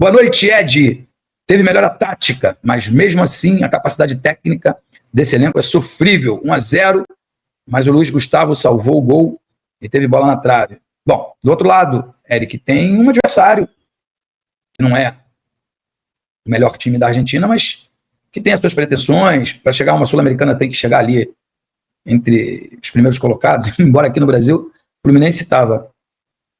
Boa noite, Ed. Teve melhora tática, mas mesmo assim a capacidade técnica desse elenco é sofrível. 1-0, mas o Luiz Gustavo salvou o gol e teve bola na trave. Bom, do outro lado, Eric, tem um adversário que não é o melhor time da Argentina, mas que tem as suas pretensões. Para chegar a uma Sul-Americana tem que chegar ali entre os primeiros colocados, embora aqui no Brasil o Fluminense estava,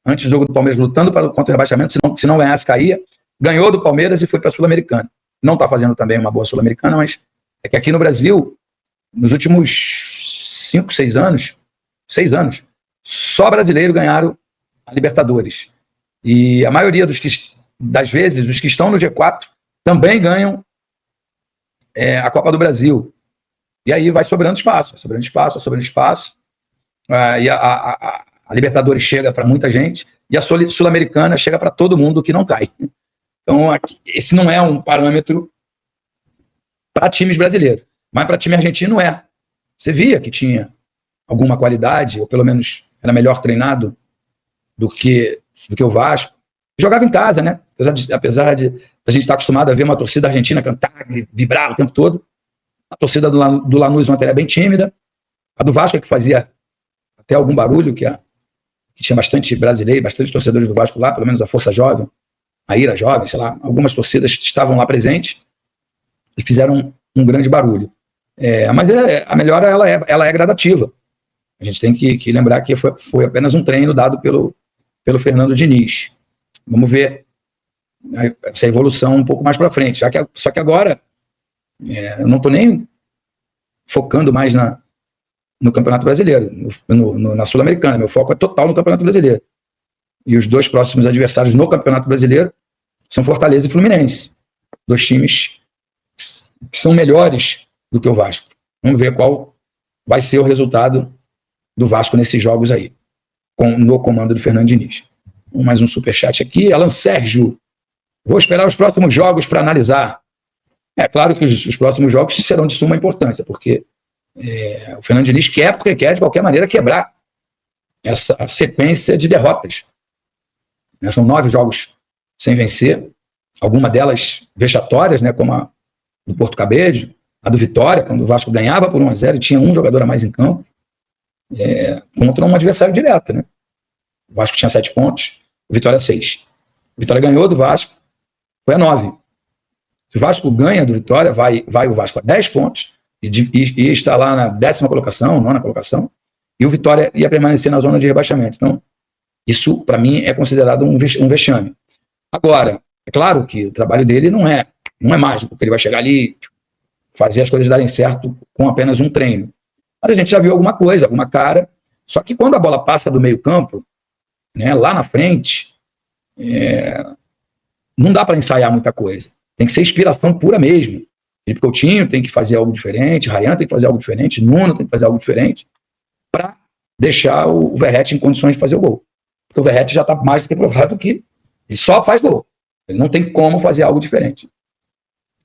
antes do jogo do Palmeiras, lutando contra o rebaixamento, se não ganhasse, caía. Ganhou do Palmeiras e foi para a Sul-Americana. Não está fazendo também uma boa Sul-Americana, mas é que aqui no Brasil, nos últimos 5, 6 anos, só brasileiro ganharam a Libertadores. E a maioria das vezes, os que estão no G4 também ganham a Copa do Brasil. E aí vai sobrando espaço. E a Libertadores chega para muita gente e a Sul-Americana chega para todo mundo que não cai. Então, esse não é um parâmetro para times brasileiros, mas para time argentino é. Você via que tinha alguma qualidade, ou pelo menos era melhor treinado do que o Vasco. Jogava em casa, né? Apesar de a gente estar acostumado a ver uma torcida argentina cantar, vibrar o tempo todo. A torcida do Lanús ontem era bem tímida. A do Vasco é que fazia até algum barulho, que tinha bastante brasileiro, bastante torcedores do Vasco lá, pelo menos a Força Jovem, a Ira Jovem, sei lá, algumas torcidas estavam lá presentes e fizeram um grande barulho. Mas a melhora ela é gradativa. A gente tem que lembrar que foi apenas um treino dado pelo Fernando Diniz. Vamos ver essa evolução um pouco mais para frente. Só que agora eu não estou nem focando mais no Campeonato Brasileiro, na Sul-Americana. Meu foco é total no Campeonato Brasileiro. E os 2 próximos adversários no Campeonato Brasileiro são Fortaleza e Fluminense. 2 times que são melhores do que o Vasco. Vamos ver qual vai ser o resultado do Vasco nesses jogos aí, no comando do Fernando Diniz. Mais um superchat aqui. Alan Sérgio. Vou esperar os próximos jogos para analisar. É claro que os próximos jogos serão de suma importância, porque o Fernando Diniz quer, porque quer de qualquer maneira quebrar essa sequência de derrotas. São 9 jogos sem vencer, alguma delas vexatórias, né, como a do Porto Cabedelo, a do Vitória, quando o Vasco ganhava por 1-0 e tinha um jogador a mais em campo, contra um adversário direto. Né? O Vasco tinha 7 pontos, o Vitória 6. O Vitória ganhou do Vasco, foi a 9. Se o Vasco ganha do Vitória, vai o Vasco a 10 pontos e está lá na 10ª colocação, 9ª colocação, e o Vitória ia permanecer na zona de rebaixamento. Então, isso, para mim, é considerado um vexame. Agora, é claro que o trabalho dele não é mágico, porque ele vai chegar ali, fazer as coisas darem certo com apenas um treino. Mas a gente já viu alguma coisa, alguma cara. Só que quando a bola passa do meio campo, né, lá na frente, não dá para ensaiar muita coisa. Tem que ser inspiração pura mesmo. Felipe Coutinho tem que fazer algo diferente, Ryan tem que fazer algo diferente, Nuno tem que fazer algo diferente, para deixar o Verratti em condições de fazer o gol. Porque o Verratti já está mais do que provado que ele só faz gol. Ele não tem como fazer algo diferente.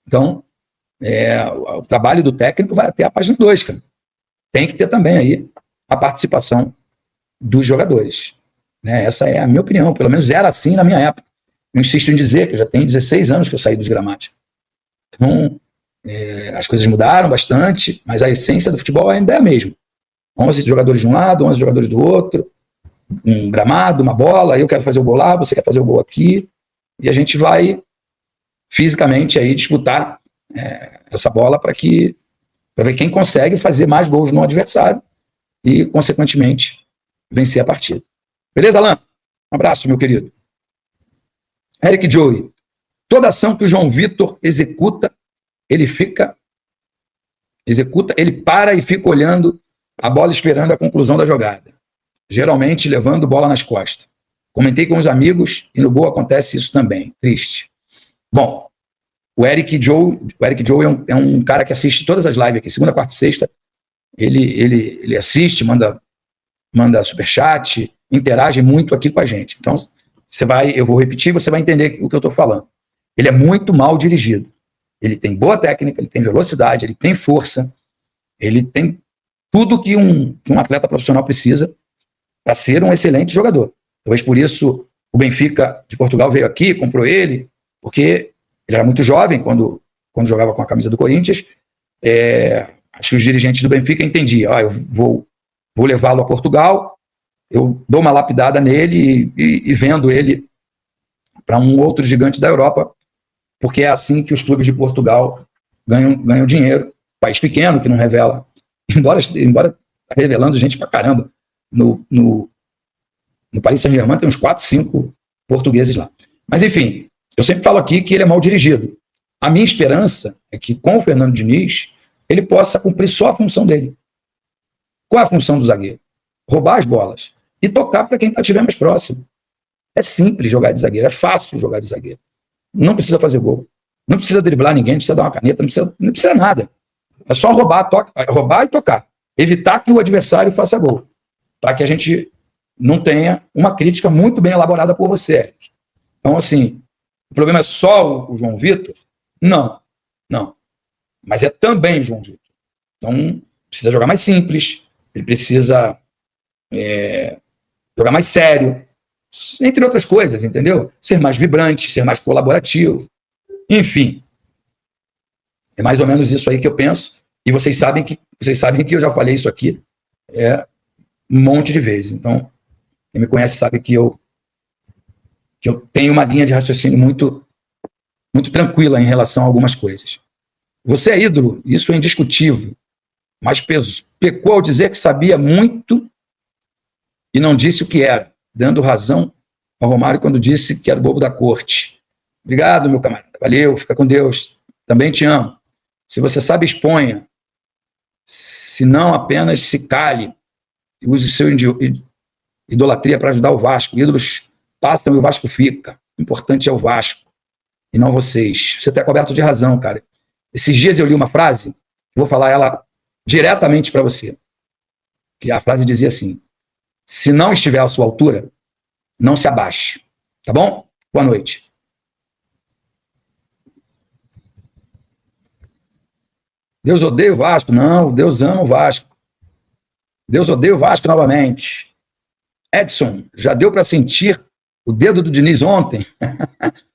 Então, o trabalho do técnico vai até a página 2, cara. Tem que ter também aí a participação dos jogadores. Né? Essa é a minha opinião, pelo menos era assim na minha época. Eu insisto em dizer que eu já tenho 16 anos que eu saí dos gramados. Então, as coisas mudaram bastante, mas a essência do futebol ainda é a mesma. 11 jogadores de um lado, 11 jogadores do outro, um gramado, uma bola, eu quero fazer o gol lá, você quer fazer o gol aqui, e a gente vai fisicamente aí disputar essa bola para ver quem consegue fazer mais gols no adversário e, consequentemente, vencer a partida. Beleza, Alan? Um abraço, meu querido. Eric Joey. Toda ação que o João Vitor executa, ele para e fica olhando a bola esperando a conclusão da jogada. Geralmente levando bola nas costas. Comentei com os amigos e no gol acontece isso também. Triste. Bom, o Eric Joe é um cara que assiste todas as lives aqui, segunda, quarta e sexta. Ele assiste, manda superchat, interage muito aqui com a gente. Então, eu vou repetir, você vai entender o que eu estou falando. Ele é muito mal dirigido. Ele tem boa técnica, ele tem velocidade, ele tem força, ele tem tudo que um atleta profissional precisa para ser um excelente jogador. Talvez por isso o Benfica de Portugal veio aqui, comprou ele, porque ele era muito jovem quando jogava com a camisa do Corinthians. Acho que os dirigentes do Benfica entendiam, eu vou levá-lo a Portugal, eu dou uma lapidada nele e vendo ele para um outro gigante da Europa, porque é assim que os clubes de Portugal ganham dinheiro. País pequeno, que não revela, embora tá revelando gente pra caramba. No Paris Saint-Germain tem uns 4, 5 portugueses lá. Mas, enfim, eu sempre falo aqui que ele é mal dirigido. A minha esperança é que, com o Fernando Diniz, ele possa cumprir só a função dele. Qual é a função do zagueiro? Roubar as bolas e tocar para quem estiver mais próximo. É simples jogar de zagueiro, é fácil jogar de zagueiro. Não precisa fazer gol. Não precisa driblar ninguém, não precisa dar uma caneta, não precisa nada. É só roubar e tocar. Evitar que o adversário faça gol. Para que a gente não tenha uma crítica muito bem elaborada por você, Eric. Então, assim, o problema é só o João Vitor? Não. Mas é também João Vitor. Então, precisa jogar mais simples, ele precisa jogar mais sério, entre outras coisas, entendeu? Ser mais vibrante, ser mais colaborativo. Enfim, é mais ou menos isso aí que eu penso. E vocês sabem que eu já falei isso aqui um monte de vezes. Então, quem me conhece sabe que eu tenho uma linha de raciocínio muito, muito tranquila em relação a algumas coisas. Você é ídolo, isso é indiscutível, mas pecou ao dizer que sabia muito e não disse o que era, dando razão ao Romário quando disse que era o bobo da corte. Obrigado, meu camarada. Valeu, fica com Deus. Também te amo. Se você sabe, exponha. Se não, apenas se cale e use seu idolatria para ajudar o Vasco. Ídolos passam e o Vasco fica. O importante é o Vasco e não vocês. Você está coberto de razão, cara. Esses dias eu li uma frase, vou falar ela diretamente para você. Que a frase dizia assim: se não estiver à sua altura, não se abaixe. Tá bom? Boa noite. Deus odeia o Vasco? Não, Deus ama o Vasco. Deus odeia o Vasco novamente. Edson, já deu para sentir o dedo do Diniz ontem?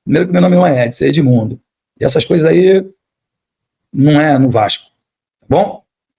Primeiro que meu nome não é Edson, é Edmundo. E essas coisas aí não é no Vasco. Tá bom?